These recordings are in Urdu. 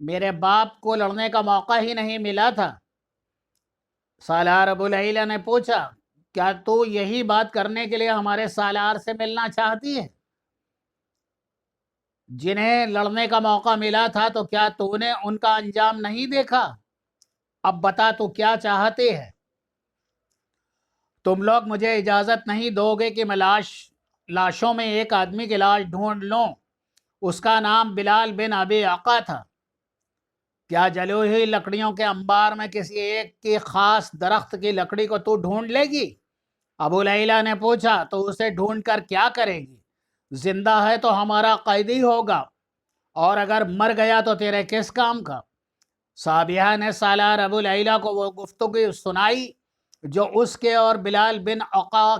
میرے باپ کو لڑنے کا موقع ہی نہیں ملا تھا۔ سالار ابو لیلہ نے پوچھا، کیا تو یہی بات کرنے کے لیے ہمارے سالار سے ملنا چاہتی ہے؟ جنہیں لڑنے کا موقع ملا تھا تو کیا تو نے ان کا انجام نہیں دیکھا؟ اب بتا تو کیا چاہتے ہیں؟ تم لوگ مجھے اجازت نہیں دو گے کہ میں لاشوں میں ایک آدمی کی لاش ڈھونڈ لوں، اس کا نام بلال بن ابی عقا تھا۔ کیا جلی ہوئی لکڑیوں کے انبار میں کسی ایک کی خاص درخت کی لکڑی کو تو ڈھونڈ لے گی؟ ابو لیلہ نے پوچھا، تو اسے ڈھونڈ کر کیا کرے گی؟ زندہ ہے تو ہمارا قیدی ہوگا، اور اگر مر گیا تو تیرے کس کام کا؟ صابیہ نے سالار ابو لیلہ کو وہ گفتگو سنائی جو اس کے اور بلال بن عقا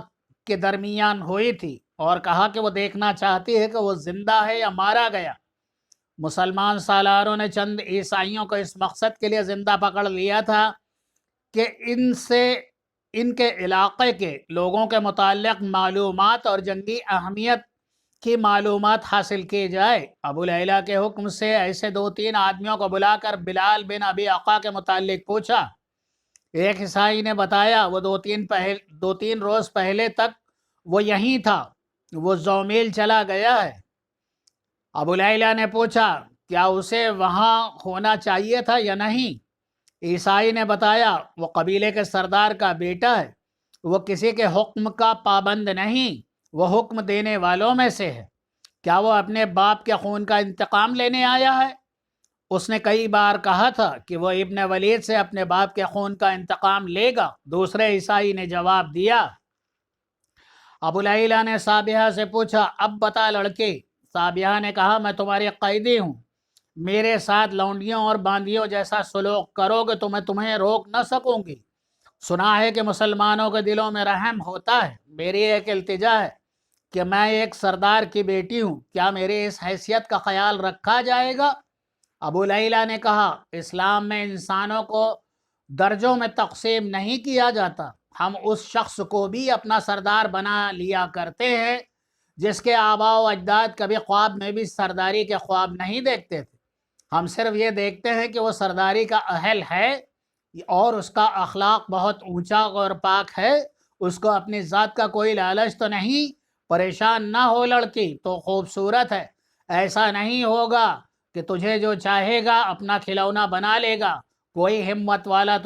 کے درمیان ہوئی تھی، اور کہا کہ وہ دیکھنا چاہتی ہے کہ وہ زندہ ہے یا مارا گیا۔ مسلمان سالاروں نے چند عیسائیوں کو اس مقصد کے لیے زندہ پکڑ لیا تھا کہ ان کے علاقے کے لوگوں کے متعلق معلومات اور جنگی اہمیت کی معلومات حاصل کی جائے۔ ابو لیلہ کے حکم سے ایسے 2-3 آدمیوں کو بلا کر بلال بن ابی عقا کے متعلق پوچھا۔ ایک عیسائی نے بتایا، وہ 2-3 روز پہلے تک وہ یہیں تھا، وہ زومیل چلا گیا ہے۔ ابو لیلہ نے پوچھا، کیا اسے وہاں ہونا چاہیے تھا یا نہیں؟ عیسائی نے بتایا، وہ قبیلے کے سردار کا بیٹا ہے، وہ کسی کے حکم کا پابند نہیں، وہ حکم دینے والوں میں سے ہے۔ کیا وہ اپنے باپ کے خون کا انتقام لینے آیا ہے؟ اس نے کئی بار کہا تھا کہ وہ ابن ولید سے اپنے باپ کے خون کا انتقام لے گا، دوسرے عیسائی نے جواب دیا۔ ابو لیلہ نے صابیہ سے پوچھا، اب بتا لڑکے۔ صابیہ نے کہا، میں تمہاری قیدی ہوں، میرے ساتھ لونڈیوں اور باندیوں جیسا سلوک کرو گے تو میں تمہیں روک نہ سکوں گی۔ سنا ہے کہ مسلمانوں کے دلوں میں رحم ہوتا ہے، میری ایک التجا ہے کہ میں ایک سردار کی بیٹی ہوں، کیا میری اس حیثیت کا خیال رکھا جائے گا؟ ابو لیلہ نے کہا، اسلام میں انسانوں کو درجوں میں تقسیم نہیں کیا جاتا، ہم اس شخص کو بھی اپنا سردار بنا لیا کرتے ہیں جس کے آباء و اجداد کبھی خواب میں بھی سرداری کے خواب نہیں دیکھتے تھے۔ ہم صرف یہ دیکھتے ہیں کہ وہ سرداری کا اہل ہے اور اس کا اخلاق بہت اونچا اور پاک ہے، اس کو اپنی ذات کا کوئی لالچ تو نہیں۔ پریشان نہ ہو لڑکی، تو خوبصورت ہے، ایسا نہیں ہوگا کہ تجھے جو چاہے گا اپنا کھلونا بنا لے گا، کوئی ہمت والا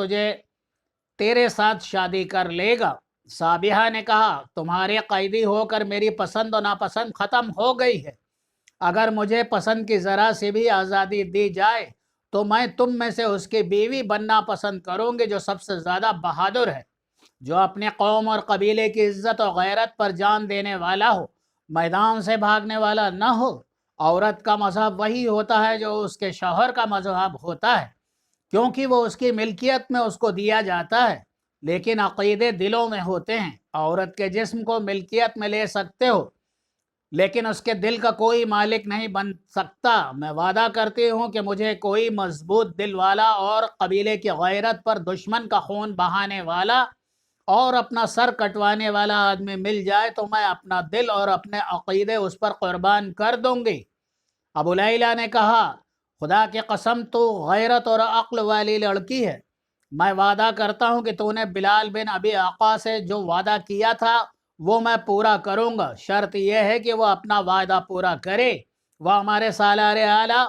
تیرے ساتھ شادی کر لے گا۔ صابیہ نے کہا، تمہارے قیدی ہو کر میری پسند و ناپسند ختم ہو گئی ہے، اگر مجھے پسند کی ذرا سے بھی آزادی دی جائے تو میں تم میں سے اس کی بیوی بننا پسند کروں گی جو سب سے زیادہ بہادر ہے، جو اپنے قوم اور قبیلے کی عزت و غیرت پر جان دینے والا ہو، میدان سے بھاگنے والا نہ ہو۔ عورت کا مذہب وہی ہوتا ہے جو اس کے شوہر کا مذہب ہوتا ہے، کیونکہ وہ اس کی ملکیت میں اس کو دیا جاتا ہے، لیکن عقیدے دلوں میں ہوتے ہیں۔ عورت کے جسم کو ملکیت میں لے سکتے ہو، لیکن اس کے دل کا کوئی مالک نہیں بن سکتا۔ میں وعدہ کرتی ہوں کہ مجھے کوئی مضبوط دل والا اور قبیلے کی غیرت پر دشمن کا خون بہانے والا اور اپنا سر کٹوانے والا آدمی مل جائے تو میں اپنا دل اور اپنے عقیدے اس پر قربان کر دوں گی۔ ابو لیلہ نے کہا، خدا کی قسم تو غیرت اور عقل والی لڑکی ہے، میں وعدہ کرتا ہوں کہ تو نے بلال بن ابی عقا سے جو وعدہ کیا تھا وہ میں پورا کروں گا، شرط یہ ہے کہ وہ اپنا وعدہ پورا کرے، وہ ہمارے سالار اعلیٰ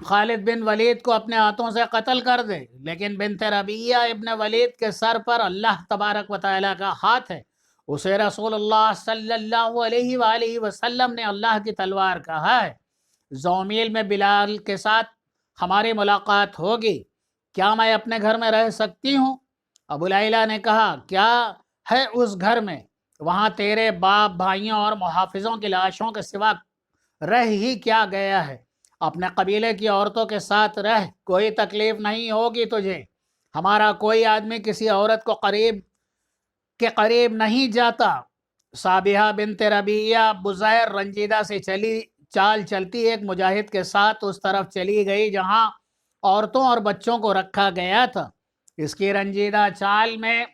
خالد بن ولید کو اپنے ہاتھوں سے قتل کر دے، لیکن بنت ربیہ ابن ولید کے سر پر اللہ تبارک و تعالیٰ کا ہاتھ ہے، اسے رسول اللہ صلی اللہ علیہ وآلہ وسلم نے اللہ کی تلوار کہا ہے۔ زومیل میں بلال کے ساتھ ہماری ملاقات ہوگی، کیا میں اپنے گھر میں رہ سکتی ہوں؟ ابو لیلہ نے کہا، کیا ہے اس گھر میں؟ وہاں تیرے باپ، بھائیوں اور محافظوں کی لاشوں کے سوا رہ ہی کیا گیا ہے؟ اپنے قبیلے کی عورتوں کے ساتھ رہ، کوئی تکلیف نہیں ہوگی تجھے۔ ہمارا کوئی آدمی کسی عورت کو قریب نہیں جاتا۔ صابیہ بنت ربیہ بزیر رنجیدہ سے چال چلتی ایک مجاہد کے ساتھ اس طرف چلی گئی جہاں عورتوں اور بچوں کو رکھا گیا تھا۔ اس کی رنجیدہ چال میں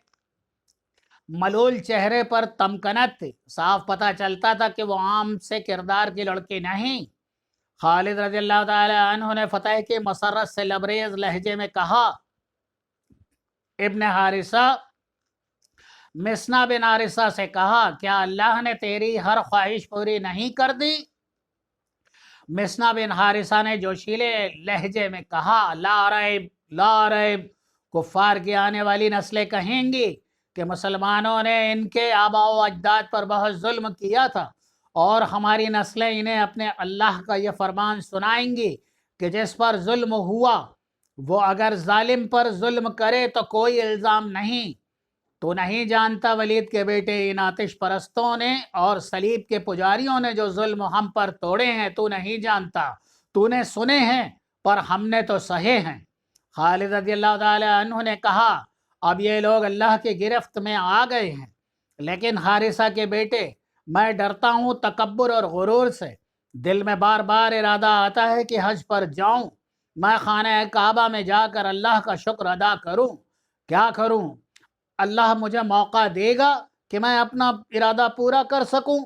ملول چہرے پر تمکنت تھی، صاف پتہ چلتا تھا کہ وہ عام سے کردار کی لڑکی نہیں۔ خالد رضی اللہ تعالی عنہ نے فتح کی مسرت سے لبریز لہجے میں کہا، ابن حارثہ مسنا بن حارثہ سے کہا، کیا اللہ نے تیری ہر خواہش پوری نہیں کر دی؟ مسنا بن حارثہ نے جوشیلے لہجے میں کہا، لا ریب لا ریب، کفار کی آنے والی نسلیں کہیں گی کہ مسلمانوں نے ان کے آباء و اجداد پر بہت ظلم کیا تھا، اور ہماری نسلیں انہیں اپنے اللہ کا یہ فرمان سنائیں گی کہ جس پر ظلم ہوا وہ اگر ظالم پر ظلم کرے تو کوئی الزام نہیں۔ تو نہیں جانتا ولید کے بیٹے ان آتش پرستوں نے اور صلیب کے پجاریوں نے جو ظلم ہم پر توڑے ہیں، تو نہیں جانتا، تو نے سنے ہیں پر ہم نے تو سہے ہیں۔ خالد رضی اللہ تعالی عنہ نے کہا، اب یہ لوگ اللہ کی گرفت میں آ گئے ہیں، لیکن حارثہ کے بیٹے میں ڈرتا ہوں تکبر اور غرور سے۔ دل میں بار بار ارادہ آتا ہے کہ حج پر جاؤں، میں خانہ کعبہ میں جا کر اللہ کا شکر ادا کروں۔ کیا کروں؟ اللہ مجھے موقع دے گا کہ میں اپنا ارادہ پورا کر سکوں؟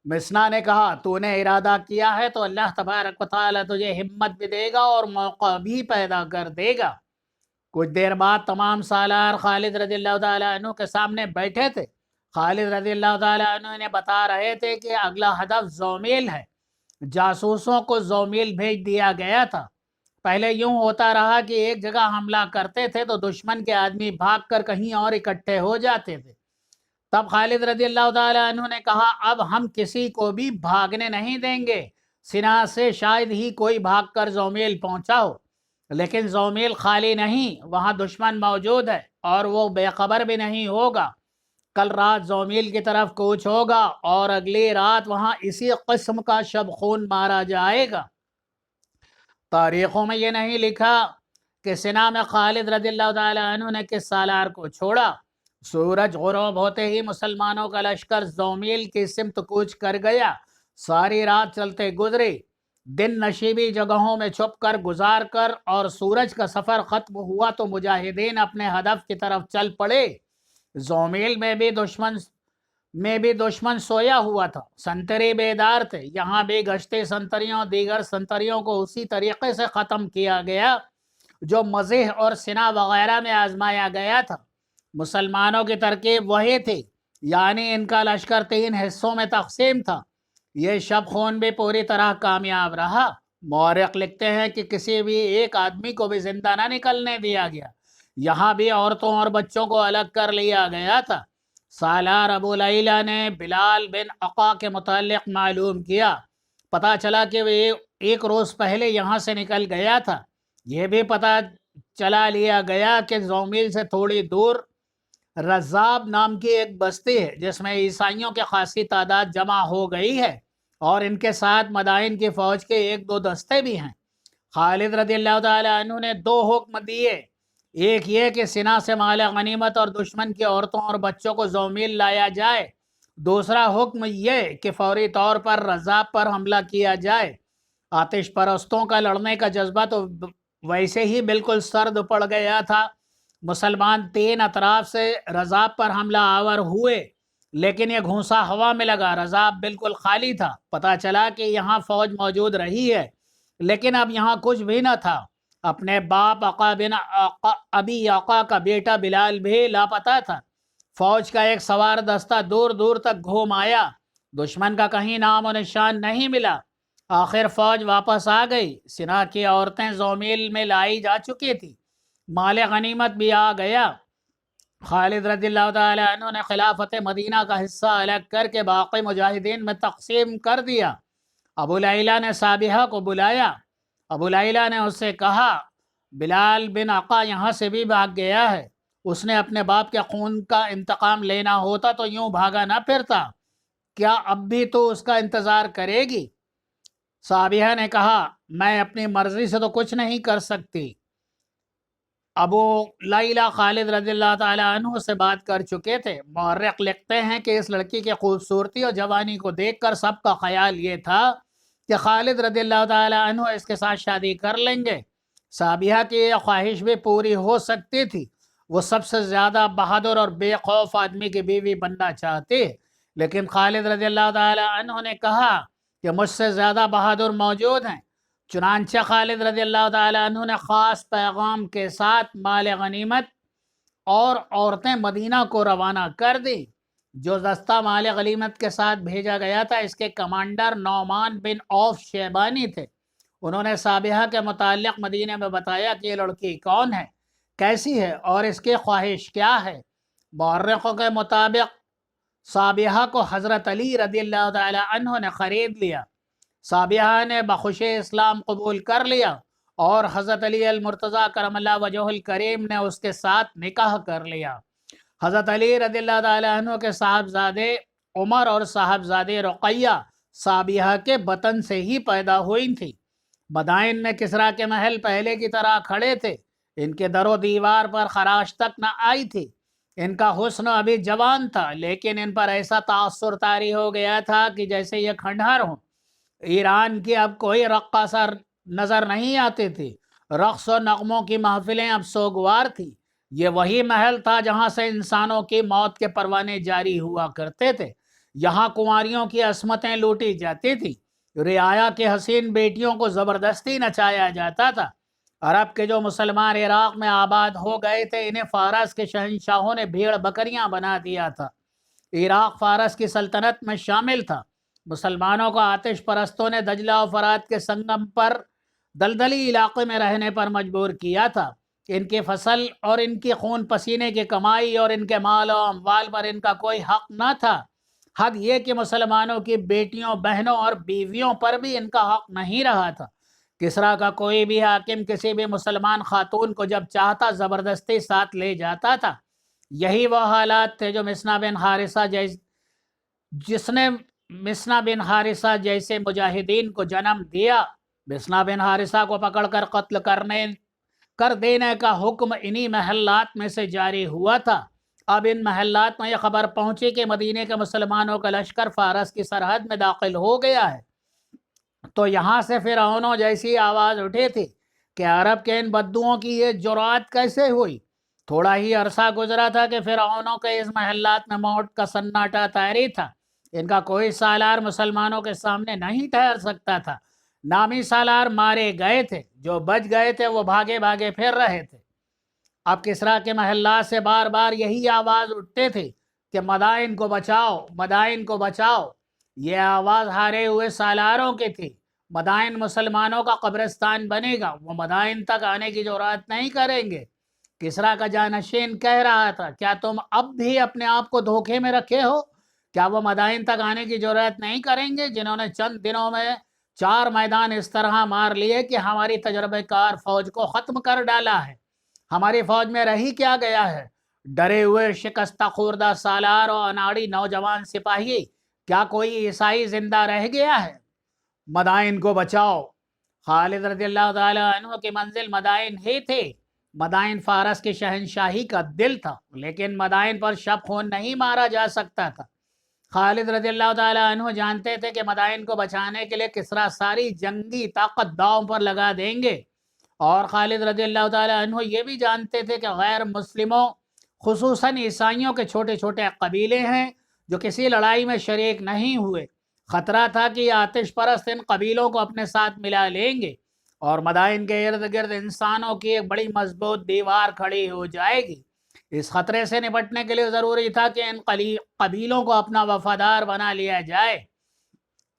مسنا نے کہا، تو نے ارادہ کیا ہے تو اللہ تبارک و تعالی تجھے ہمت بھی دے گا اور موقع بھی پیدا کر دے گا۔ کچھ دیر بعد تمام سالار خالد رضی اللہ تعالیٰ عنہ کے سامنے بیٹھے تھے۔ خالد رضی اللہ تعالیٰ عنہ نے بتا رہے تھے کہ اگلا ہدف زومیل ہے۔ جاسوسوں کو زومیل بھیج دیا گیا تھا۔ پہلے یوں ہوتا رہا کہ ایک جگہ حملہ کرتے تھے تو دشمن کے آدمی بھاگ کر کہیں اور اکٹھے ہو جاتے تھے۔ تب خالد رضی اللہ تعالیٰ عنہ نے کہا، اب ہم کسی کو بھی بھاگنے نہیں دیں گے، سنا سے شاید ہی کوئی بھاگ کر زومیل پہنچا ہو، لیکن زومیل خالی نہیں، وہاں دشمن موجود ہے اور وہ بے خبر بھی نہیں ہوگا۔ کل رات زومیل کی طرف کوچ ہوگا اور اگلی رات وہاں اسی قسم کا شب خون مارا جائے گا۔ تاریخوں میں یہ نہیں لکھا کہ سنا میں خالد رضی اللہ تعالی عنہ نے کس سالار کو چھوڑا۔ سورج غروب ہوتے ہی مسلمانوں کا لشکر زومیل کی سمت کوچ کر گیا۔ ساری رات چلتے گزری، دن نشیبی جگہوں میں چھپ کر گزار کر اور سورج کا سفر ختم ہوا تو مجاہدین اپنے ہدف کی طرف چل پڑے۔ زومیل میں بھی دشمن سویا ہوا تھا، سنتری بیدار تھے۔ یہاں بھی گشتے سنتریوں دیگر سنتریوں کو اسی طریقے سے ختم کیا گیا جو مزیح اور سنا وغیرہ میں آزمایا گیا تھا۔ مسلمانوں کی ترکیب وہی تھی، یعنی ان کا لشکر 3 حصوں میں تقسیم تھا۔ یہ شب خون بھی پوری طرح کامیاب رہا۔ مورخ لکھتے ہیں کہ کسی بھی ایک آدمی کو بھی زندہ نہ نکلنے دیا گیا۔ یہاں بھی عورتوں اور بچوں کو الگ کر لیا گیا تھا۔ سالار ابو لیلہ نے بلال بن عقا کے متعلق معلوم کیا۔ پتہ چلا کہ وہ ایک روز پہلے یہاں سے نکل گیا تھا۔ یہ بھی پتہ چلا لیا گیا کہ زومیل سے تھوڑی دور رزاب نام کی ایک بستی ہے جس میں عیسائیوں کی خاصی تعداد جمع ہو گئی ہے، اور ان کے ساتھ مدائن کی فوج کے 1-2 دستے بھی ہیں۔ خالد رضی اللہ تعالی عنہ نے 2 حکم دیے، ایک یہ کہ سنا سے مال غنیمت اور دشمن کی عورتوں اور بچوں کو زومیل لایا جائے، دوسرا حکم یہ کہ فوری طور پر رزاب پر حملہ کیا جائے۔ آتش پرستوں کا لڑنے کا جذبہ تو ویسے ہی بالکل سرد پڑ گیا تھا۔ مسلمان 3 اطراف سے رزاب پر حملہ آور ہوئے، لیکن یہ گھونسا ہوا میں لگا۔ رزاب بالکل خالی تھا۔ پتہ چلا کہ یہاں فوج موجود رہی ہے، لیکن اب یہاں کچھ بھی نہ تھا۔ اپنے باپ عقا بن ابی عقا کا بیٹا بلال بھی لاپتہ تھا۔ فوج کا ایک سوار دستہ دور دور تک گھوم آیا، دشمن کا کہیں نام و نشان نہیں ملا۔ آخر فوج واپس آ گئی۔ سنا کی عورتیں زومیل میں لائی جا چکی تھی، مال غنیمت بھی آ گیا۔ خالد رضی اللہ تعالی عنہ نے خلافت مدینہ کا حصہ الگ کر کے باقی مجاہدین میں تقسیم کر دیا۔ ابو لیلہ نے صابیہ کو بلایا۔ ابو لیلہ نے اس سے کہا، بلال بن عقا یہاں سے بھی بھاگ گیا ہے، اس نے اپنے باپ کے خون کا انتقام لینا ہوتا تو یوں بھاگا نہ پھرتا، کیا اب بھی تو اس کا انتظار کرے گی؟ صابیہ نے کہا، میں اپنی مرضی سے تو کچھ نہیں کر سکتی۔ ابو لیلہ خالد رضی اللہ تعالی عنہ سے بات کر چکے تھے۔ مورخ لکھتے ہیں کہ اس لڑکی کی خوبصورتی اور جوانی کو دیکھ کر سب کا خیال یہ تھا کہ خالد رضی اللہ تعالی عنہ اس کے ساتھ شادی کر لیں گے۔ صابیہ کی یہ خواہش بھی پوری ہو سکتی تھی، وہ سب سے زیادہ بہادر اور بے خوف آدمی کی بیوی بننا چاہتی، لیکن خالد رضی اللہ تعالی عنہ نے کہا کہ مجھ سے زیادہ بہادر موجود ہیں۔ چنانچہ خالد رضی اللہ تعالیٰ عنہ نے خاص پیغام کے ساتھ مال غنیمت اور عورتیں مدینہ کو روانہ کر دی۔ جو دستہ مال غنیمت کے ساتھ بھیجا گیا تھا اس کے کمانڈر نعمان بن عوف شیبانی تھے۔ انہوں نے صابیہ کے متعلق مدینہ میں بتایا کہ یہ لڑکی کون ہے، کیسی ہے اور اس کی خواہش کیا ہے۔ مورخوں کے مطابق صابیہ کو حضرت علی رضی اللہ تعالی عنہ نے خرید لیا۔ صابیہ نے بخوش اسلام قبول کر لیا اور حضرت علی المرتضیٰ کرم اللہ وجہہ الکریم نے اس کے ساتھ نکاح کر لیا۔ حضرت علی رضی اللہ تعالی عنہ کے صاحبزادے عمر اور صاحبزادے رقیہ صابیہ کے بطن سے ہی پیدا ہوئی تھی۔ مدائن میں کسریٰ کے محل پہلے کی طرح کھڑے تھے، ان کے در و دیوار پر خراش تک نہ آئی تھی۔ ان کا حسن ابھی جوان تھا لیکن ان پر ایسا تاثر طاری ہو گیا تھا کہ جیسے یہ کھنڈہر ہوں۔ ایران کی اب کوئی رقاصہ نظر نہیں آتی تھی، رقص و نغموں کی محفلیں اب سوگوار تھی۔ یہ وہی محل تھا جہاں سے انسانوں کی موت کے پروانے جاری ہوا کرتے تھے۔ یہاں کنواریوں کی عصمتیں لوٹی جاتی تھی، رعایا کے حسین بیٹیوں کو زبردستی نچایا جاتا تھا۔ عرب کے جو مسلمان عراق میں آباد ہو گئے تھے انہیں فارس کے شہنشاہوں نے بھیڑ بکریاں بنا دیا تھا۔ عراق فارس کی سلطنت میں شامل تھا۔ مسلمانوں کو آتش پرستوں نے دجلہ و فرات کے سنگم پر دلدلی علاقے میں رہنے پر مجبور کیا تھا۔ ان کی فصل اور ان کی خون پسینے کی کمائی اور ان کے مال و اموال پر ان کا کوئی حق نہ تھا۔ حد یہ کہ مسلمانوں کی بیٹیوں، بہنوں اور بیویوں پر بھی ان کا حق نہیں رہا تھا۔ کسریٰ کا کوئی بھی حاکم کسی بھی مسلمان خاتون کو جب چاہتا زبردستی ساتھ لے جاتا تھا۔ یہی وہ حالات تھے جو جس نے مسنا بن حارثہ جیسے مجاہدین کو جنم دیا۔ مسنا بن حارثہ کو پکڑ کر قتل کر دینے کا حکم انہی محلات میں سے جاری ہوا تھا۔ اب ان محلات میں یہ خبر پہنچی کہ مدینے کے مسلمانوں کا لشکر فارس کی سرحد میں داخل ہو گیا ہے، تو یہاں سے فرعونوں جیسی آواز اٹھی تھی کہ عرب کے ان بدوؤں کی یہ جرات کیسے ہوئی۔ تھوڑا ہی عرصہ گزرا تھا کہ فرعونوں کے اس محلات میں موت کا سناٹا طاری تھا۔ ان کا کوئی سالار مسلمانوں کے سامنے نہیں ٹھہر سکتا تھا۔ نامی سالار مارے گئے تھے، جو بچ گئے تھے وہ بھاگے بھاگے پھر رہے تھے۔ اب کسریٰ کے محلات سے بار بار یہی آواز اٹھتے تھے کہ مدائن کو بچاؤ، مدائن کو بچاؤ۔ یہ آواز ہارے ہوئے سالاروں کی تھی۔ مدائن مسلمانوں کا قبرستان بنے گا، وہ مدائن تک آنے کی جرات نہیں کریں گے۔ کسریٰ کا جانشین کہہ رہا تھا، کیا تم اب بھی اپنے آپ کو دھوکے میں رکھے ہو؟ کیا وہ مدائن تک آنے کی جرات نہیں کریں گے جنہوں نے چند دنوں میں 4 میدان اس طرح مار لیے کہ ہماری تجربہ کار فوج کو ختم کر ڈالا ہے؟ ہماری فوج میں رہی کیا گیا ہے؟ ڈرے ہوئے شکستہ خوردہ سالار اور اناڑی نوجوان سپاہی، کیا کوئی عیسائی زندہ رہ گیا ہے؟ مدائن کو بچاؤ۔ خالد رضی اللہ تعالی عنہ کی منزل مدائن ہی تھی۔ مدائن فارس کی شہنشاہی کا دل تھا، لیکن مدائن پر شب خون نہیں مارا جا سکتا تھا۔ خالد رضی اللہ تعالی عنہ جانتے تھے کہ مدائن کو بچانے کے لیے کسریٰ ساری جنگی طاقت داؤں پر لگا دیں گے، اور خالد رضی اللہ تعالی عنہ یہ بھی جانتے تھے کہ غیر مسلموں خصوصاً عیسائیوں کے چھوٹے چھوٹے قبیلے ہیں جو کسی لڑائی میں شریک نہیں ہوئے۔ خطرہ تھا کہ یہ آتش پرست ان قبیلوں کو اپنے ساتھ ملا لیں گے اور مدائن کے ارد گرد انسانوں کی ایک بڑی مضبوط دیوار کھڑی ہو جائے گی۔ اس خطرے سے نپٹنے کے لیے ضروری تھا کہ ان قبیلوں کو اپنا وفادار بنا لیا جائے۔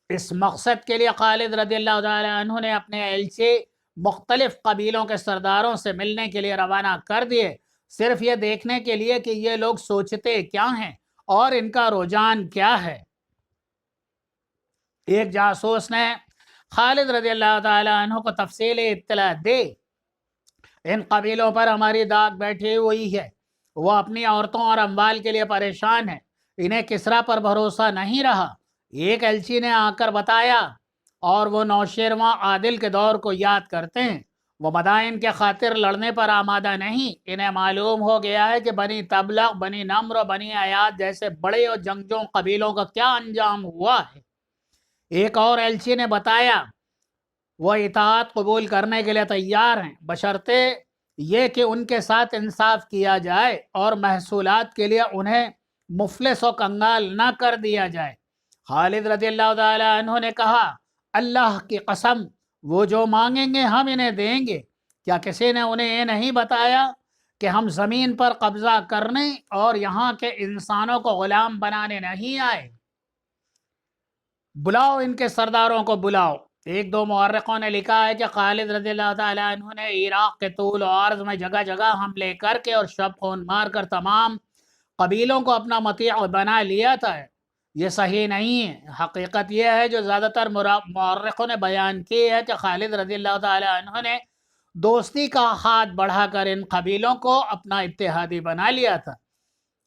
اس مقصد کے لیے خالد رضی اللہ تعالی عنہ نے اپنے ایلچی مختلف قبیلوں کے سرداروں سے ملنے کے لیے روانہ کر دیے، صرف یہ دیکھنے کے لیے کہ یہ لوگ سوچتے کیا ہیں اور ان کا رجحان کیا ہے۔ ایک جاسوس نے خالد رضی اللہ تعالی عنہ کو تفصیلی اطلاع دی، ان قبیلوں پر ہماری داغ بیٹھی ہوئی ہے، وہ اپنی عورتوں اور اموال کے لیے پریشان ہیں، انہیں کسریٰ پر بھروسہ نہیں رہا۔ ایک ایلچی نے آ کر بتایا، اور وہ نوشیرواں عادل کے دور کو یاد کرتے ہیں۔ وہ مدائن کے خاطر لڑنے پر آمادہ نہیں۔ انہیں معلوم ہو گیا ہے کہ بنی تبلغ، بنی نمر اور بنی عیاد جیسے بڑے اور جنگجو قبیلوں کا کیا انجام ہوا ہے۔ ایک اور ایلچی نے بتایا وہ اطاعت قبول کرنے کے لیے تیار ہیں، بشرطے یہ کہ ان کے ساتھ انصاف کیا جائے اور محصولات کے لیے انہیں مفلس و کنگال نہ کر دیا جائے۔ خالد رضی اللہ تعالیٰ عنہ نے کہا اللہ کی قسم وہ جو مانگیں گے ہم انہیں دیں گے، کیا کسی نے انہیں یہ نہیں بتایا کہ ہم زمین پر قبضہ کرنے اور یہاں کے انسانوں کو غلام بنانے نہیں آئے؟ بلاؤ ان کے سرداروں کو بلاؤ۔ ایک دو مورخوں نے لکھا ہے کہ خالد رضی اللہ تعالیٰ عنہ نے عراق کے طول و عرض میں جگہ جگہ حملے کر کے اور شب خون مار کر تمام قبیلوں کو اپنا مطیع بنا لیا تھا۔ یہ صحیح نہیں ہے۔ حقیقت یہ ہے جو زیادہ تر مورخوں نے بیان کی ہے کہ خالد رضی اللہ تعالیٰ عنہ نے دوستی کا ہاتھ بڑھا کر ان قبیلوں کو اپنا اتحادی بنا لیا تھا۔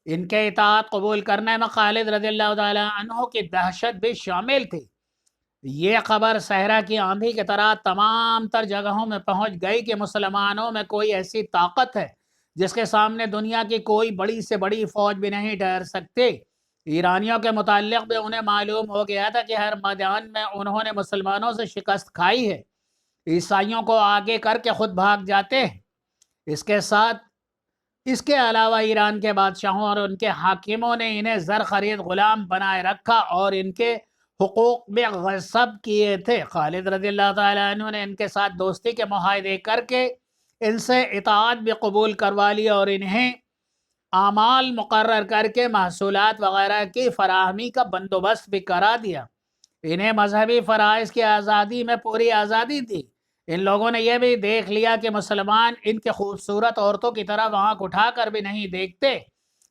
ان کے اطاعت قبول کرنے میں خالد رضی اللہ تعالیٰ عنہ کی دہشت بھی شامل تھی۔ یہ خبر صحرا کی آندھی کی طرح تمام تر جگہوں میں پہنچ گئی کہ مسلمانوں میں کوئی ایسی طاقت ہے جس کے سامنے دنیا کی کوئی بڑی سے بڑی فوج بھی نہیں ٹھہر سکتے۔ ایرانیوں کے متعلق بھی انہیں معلوم ہو گیا تھا کہ ہر میدان میں انہوں نے مسلمانوں سے شکست کھائی ہے، عیسائیوں کو آگے کر کے خود بھاگ جاتے ہیں۔ اس کے علاوہ ایران کے بادشاہوں اور ان کے حاکموں نے انہیں زر خرید غلام بنائے رکھا اور ان کے حقوق میں غصب کیے تھے۔ خالد رضی اللہ تعالیٰ عنہ نے ان کے ساتھ دوستی کے معاہدے کر کے ان سے اطاعت بھی قبول کروا لی اور انہیں اعمال مقرر کر کے محصولات وغیرہ کی فراہمی کا بندوبست بھی کرا دیا۔ انہیں مذہبی فرائض کی آزادی میں پوری آزادی تھی۔ ان لوگوں نے یہ بھی دیکھ لیا کہ مسلمان ان کے خوبصورت عورتوں کی طرح آنکھ اٹھا کر بھی نہیں دیکھتے۔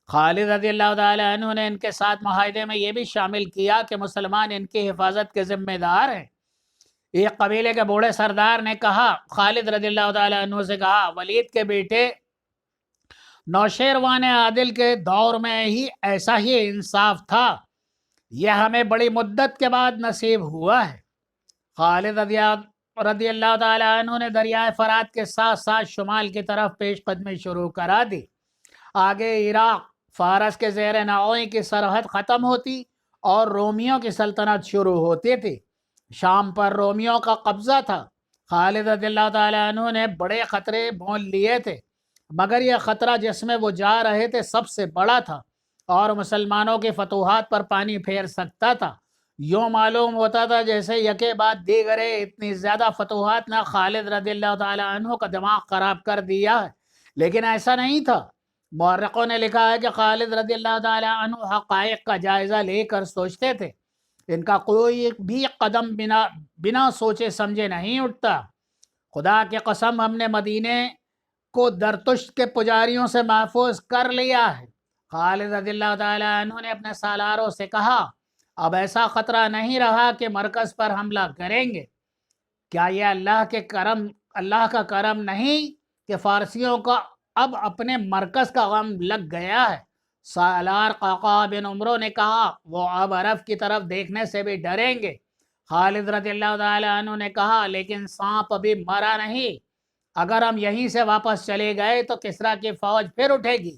خالد رضی اللہ تعالیٰ عنہ نے ان کے ساتھ معاہدے میں یہ بھی شامل کیا کہ مسلمان ان کی حفاظت کے ذمہ دار ہیں۔ ایک قبیلے کے بوڑھے سردار نے کہا، خالد رضی اللہ تعالیٰ عنہ سے کہا، ولید کے بیٹے نوشیروان عادل کے دور میں ہی ایسا ہی انصاف تھا، یہ ہمیں بڑی مدت کے بعد نصیب ہوا ہے۔ خالد رضی اللہ تعالیٰ عنہ نے دریائے فرات کے ساتھ ساتھ شمال کی طرف پیش قدمی شروع کرا دی۔ آگے عراق فارس کے زیر نوئی کی سرحد ختم ہوتی اور رومیوں کی سلطنت شروع ہوتی تھی۔ شام پر رومیوں کا قبضہ تھا۔ خالد رضی اللہ تعالیٰ عنہ نے بڑے خطرے مول لیے تھے، مگر یہ خطرہ جس میں وہ جا رہے تھے سب سے بڑا تھا اور مسلمانوں کی فتوحات پر پانی پھیر سکتا تھا۔ یوں معلوم ہوتا تھا جیسے یکے بعد دیگرے اتنی زیادہ فتوحات نے خالد رضی اللہ تعالیٰ عنہ کا دماغ خراب کر دیا ہے، لیکن ایسا نہیں تھا۔ مورخوں نے لکھا ہے کہ خالد رضی اللہ تعالیٰ عنہ حقائق کا جائزہ لے کر سوچتے تھے، ان کا کوئی بھی قدم بنا سوچے سمجھے نہیں اٹھتا۔ خدا کی قسم ہم نے مدینے کو درتشت کے پجاریوں سے محفوظ کر لیا ہے۔ خالد رضی اللہ تعالیٰ عنہ نے اپنے سالاروں سے کہا، اب ایسا خطرہ نہیں رہا کہ مرکز پر حملہ کریں گے۔ کیا یہ اللہ کا کرم نہیں کہ فارسیوں کا اب اپنے مرکز کا غم لگ گیا ہے؟ سالار قعقاع بن عمرو نے کہا، وہ اب عرب کی طرف دیکھنے سے بھی ڈریں گے۔ خالد رضی اللہ تعالیٰ عنہ نے کہا، لیکن سانپ ابھی مرا نہیں، اگر ہم یہیں سے واپس چلے گئے تو کسریٰ کی فوج پھر اٹھے گی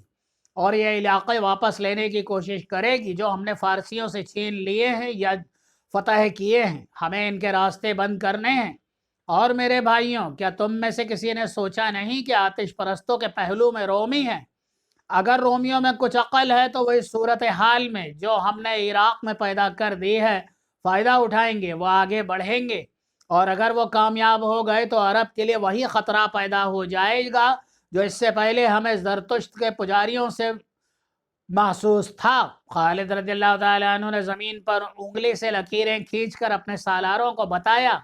اور یہ علاقے واپس لینے کی کوشش کرے گی جو ہم نے فارسیوں سے چھین لیے ہیں یا فتح کیے ہیں۔ ہمیں ان کے راستے بند کرنے ہیں۔ اور میرے بھائیوں، کیا تم میں سے کسی نے سوچا نہیں کہ آتش پرستوں کے پہلو میں رومی ہیں؟ اگر رومیوں میں کچھ عقل ہے تو وہ اس صورتحال میں جو ہم نے عراق میں پیدا کر دی ہے فائدہ اٹھائیں گے، وہ آگے بڑھیں گے، اور اگر وہ کامیاب ہو گئے تو عرب کے لیے وہی خطرہ پیدا ہو جائے گا جو اس سے پہلے ہمیں زرتشت کے پجاریوں سے محسوس تھا۔ خالد رضی اللہ تعالیٰ عنہ نے زمین پر انگلی سے لکیریں کھینچ کر اپنے سالاروں کو بتایا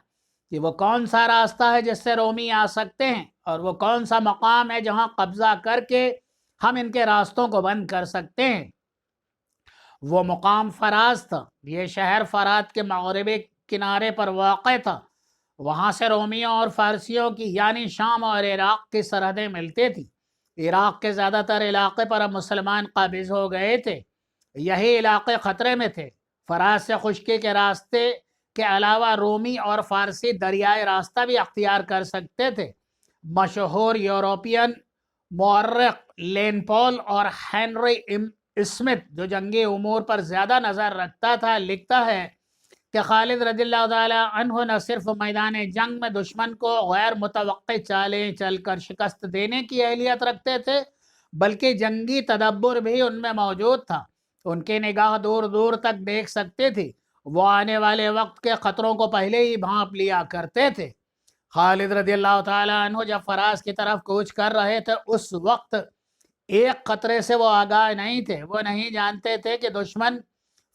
کہ وہ کون سا راستہ ہے جس سے رومی آ سکتے ہیں اور وہ کون سا مقام ہے جہاں قبضہ کر کے ہم ان کے راستوں کو بند کر سکتے ہیں۔ وہ مقام فراز تھا۔ یہ شہر فرات کے مغربی کنارے پر واقع تھا۔ وہاں سے رومیوں اور فارسیوں کی یعنی شام اور عراق کی سرحدیں ملتی تھیں۔ عراق کے زیادہ تر علاقے پر اب مسلمان قابض ہو گئے تھے۔ یہی علاقے خطرے میں تھے۔ فرات سے خشکی کے راستے کے علاوہ رومی اور فارسی دریائے راستہ بھی اختیار کر سکتے تھے۔ مشہور یورپین مورخ لین پول اور ہینری اسمتھ جو جنگی امور پر زیادہ نظر رکھتا تھا لکھتا ہے کہ خالد رضی اللہ تعالیٰ عنہ نہ صرف میدان جنگ میں دشمن کو غیر متوقع چالیں چل کر شکست دینے کی اہلیت رکھتے تھے بلکہ جنگی تدبر بھی ان میں موجود تھا۔ ان کی نگاہ دور دور تک دیکھ سکتے تھے۔ وہ آنے والے وقت کے خطروں کو پہلے ہی بھانپ لیا کرتے تھے۔ خالد رضی اللہ تعالیٰ عنہ جب فراز کی طرف کوچ کر رہے تھے اس وقت ایک خطرے سے وہ آگاہ نہیں تھے، وہ نہیں جانتے تھے کہ دشمن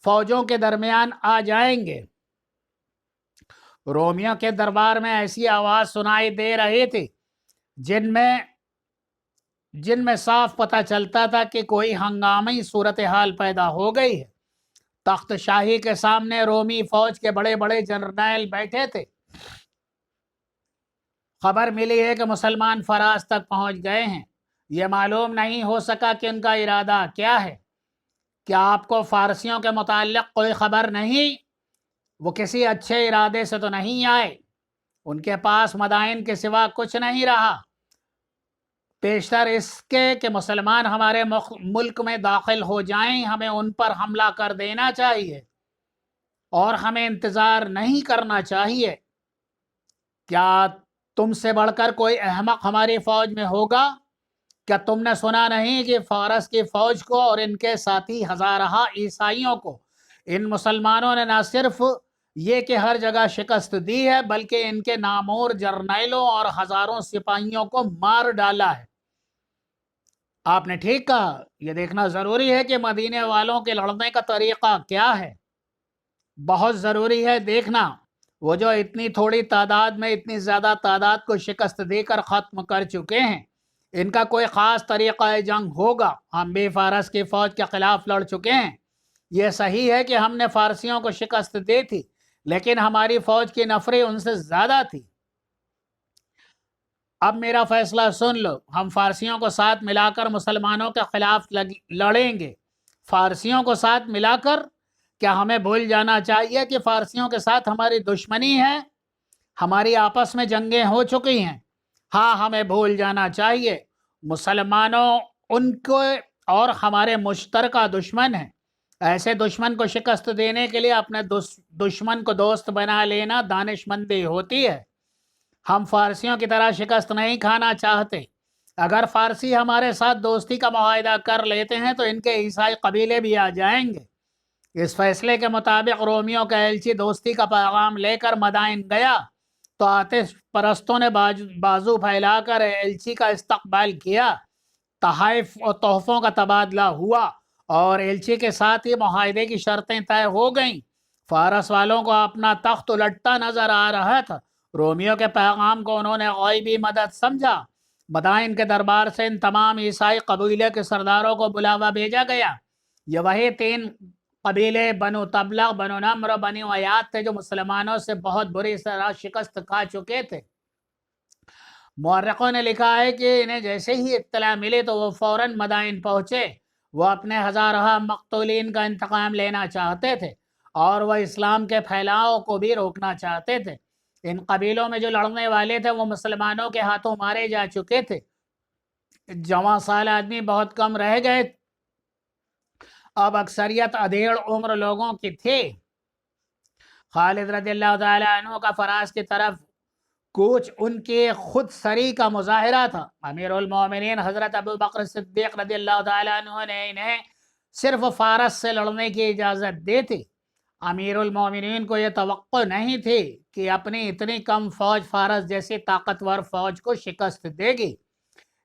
فوجوں کے درمیان آ جائیں گے۔ رومیوں کے دربار میں ایسی آواز سنائی دے رہی تھی جن میں صاف پتہ چلتا تھا کہ کوئی ہنگامی صورتحال پیدا ہو گئی ہے۔ تخت شاہی کے سامنے رومی فوج کے بڑے بڑے جنرل بیٹھے تھے۔ خبر ملی ہے کہ مسلمان فراز تک پہنچ گئے ہیں۔ یہ معلوم نہیں ہو سکا کہ ان کا ارادہ کیا ہے۔ کیا آپ کو فارسیوں کے متعلق کوئی خبر نہیں؟ وہ کسی اچھے ارادے سے تو نہیں آئے، ان کے پاس مدائن کے سوا کچھ نہیں رہا۔ پیشتر اس کے کہ مسلمان ہمارے ملک میں داخل ہو جائیں، ہمیں ان پر حملہ کر دینا چاہیے اور ہمیں انتظار نہیں کرنا چاہیے۔ کیا تم سے بڑھ کر کوئی احمق ہماری فوج میں ہوگا؟ کیا تم نے سنا نہیں کہ فارس کی فوج کو اور ان کے ساتھی ہزارہ عیسائیوں کو ان مسلمانوں نے نہ صرف یہ کہ ہر جگہ شکست دی ہے بلکہ ان کے نامور جرنیلوں اور ہزاروں سپاہیوں کو مار ڈالا ہے؟ آپ نے ٹھیک کہا، یہ دیکھنا ضروری ہے کہ مدینے والوں کے لڑنے کا طریقہ کیا ہے۔ بہت ضروری ہے دیکھنا۔ وہ جو اتنی تھوڑی تعداد میں اتنی زیادہ تعداد کو شکست دے کر ختم کر چکے ہیں، ان کا کوئی خاص طریقہ جنگ ہوگا۔ ہم بھی فارس کی فوج کے خلاف لڑ چکے ہیں۔ یہ صحیح ہے کہ ہم نے فارسیوں کو شکست دی تھی، لیکن ہماری فوج کی نفری ان سے زیادہ تھی۔ اب میرا فیصلہ سن لو، ہم فارسیوں کو ساتھ ملا کر مسلمانوں کے خلاف لڑیں گے۔ فارسیوں کو ساتھ ملا کر؟ کیا ہمیں بھول جانا چاہیے کہ فارسیوں کے ساتھ ہماری دشمنی ہے؟ ہماری آپس میں جنگیں ہو چکی ہیں۔ ہاں، ہمیں بھول جانا چاہیے۔ مسلمانوں ان کو اور ہمارے مشترکہ دشمن ہیں۔ ایسے دشمن کو شکست دینے کے لیے اپنے دشمن کو دوست بنا لینا دانش مندی ہوتی ہے۔ ہم فارسیوں کی طرح شکست نہیں کھانا چاہتے۔ اگر فارسی ہمارے ساتھ دوستی کا معاہدہ کر لیتے ہیں تو ان کے عیسائی قبیلے بھی آ جائیں گے۔ اس فیصلے کے مطابق رومیوں کا ایلچی دوستی کا پیغام لے کر مدائن گیا تو آتش پرستوں نے بازو پھیلا کر ایلچی کا استقبال کیا۔ تحائف اور تحفوں کا تبادلہ ہوا اور ایلچی کے ساتھ ہی معاہدے کی شرطیں طے ہو گئیں۔ فارس والوں کو اپنا تخت الٹتا نظر آ رہا تھا۔ رومیوں کے پیغام کو انہوں نے غیبی مدد سمجھا۔ مدائن کے دربار سے ان تمام عیسائی قبیلے کے سرداروں کو بلاوا بھیجا گیا۔ یہ وہی 3 قبیلے بنو تبلغ، بنو نمر، بنو عیاد تھے جو مسلمانوں سے بہت بری طرح شکست کھا چکے تھے۔ مورخوں نے لکھا ہے کہ انہیں جیسے ہی اطلاع ملی تو وہ فوراً مدائن پہنچے۔ وہ اپنے ہزارہ مقتولین کا انتقام لینا چاہتے تھے اور وہ اسلام کے پھیلاؤ کو بھی روکنا چاہتے تھے۔ ان قبیلوں میں جو لڑنے والے تھے وہ مسلمانوں کے ہاتھوں مارے جا چکے تھے۔ جوان سال آدمی بہت کم رہ گئے۔ اب اکثریت ادھیڑ عمر لوگوں کی تھی۔ خالد رضی اللہ تعالی عنہ کا فراز کی طرف کوچ ان کے خود سری کا مظاہرہ تھا۔ امیر المومنین حضرت ابو بکر صدیق رضی اللہ تعالی عنہ نے انہیں صرف فارس سے لڑنے کی اجازت دی تھی۔ امیر المومنین کو یہ توقع نہیں تھی کہ اپنی اتنی کم فوج فارس جیسی طاقتور فوج کو شکست دے گی،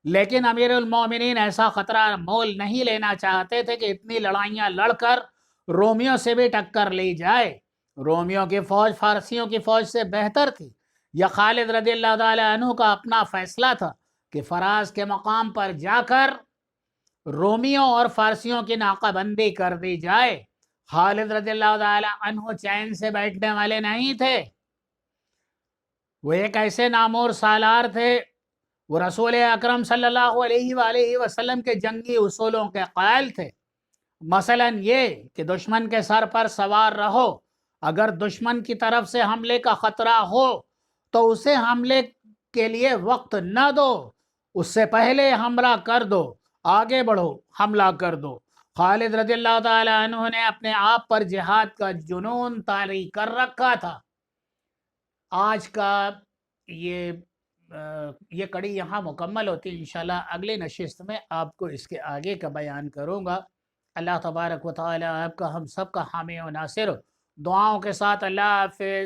لیکن امیر المومنین ایسا خطرہ مول نہیں لینا چاہتے تھے کہ اتنی لڑائیاں لڑ کر رومیوں سے بھی ٹکر لی جائے۔ رومیوں کی فوج فارسیوں کی فوج سے بہتر تھی۔ یہ خالد رضی اللہ تعالی عنہ کا اپنا فیصلہ تھا کہ فراز کے مقام پر جا کر رومیوں اور فارسیوں کی ناکہ بندی کر دی جائے۔ خالد رضی اللہ تعالی عنہ چین سے بیٹھنے والے نہیں تھے۔ وہ ایک ایسے نامور سالار تھے۔ وہ رسول اکرم صلی اللہ علیہ وآلہ وسلم کے جنگی اصولوں کے قائل تھے۔ مثلا یہ کہ دشمن کے سر پر سوار رہو، اگر دشمن کی طرف سے حملے کا خطرہ ہو تو اسے حملے کے لیے وقت نہ دو، اس سے پہلے حملہ کر دو، آگے بڑھو، حملہ کر دو۔ خالد رضی اللہ تعالی عنہ نے اپنے آپ پر جہاد کا جنون طاری کر رکھا تھا۔ آج کا یہ کڑی یہاں مکمل ہوتی ہے۔ انشاءاللہ اگلی نشست میں آپ کو اس کے آگے کا بیان کروں گا۔ اللہ تبارک و تعالی آپ کا ہم سب کا حامی و ناصر دعاؤں کے ساتھ اللہ حافظ.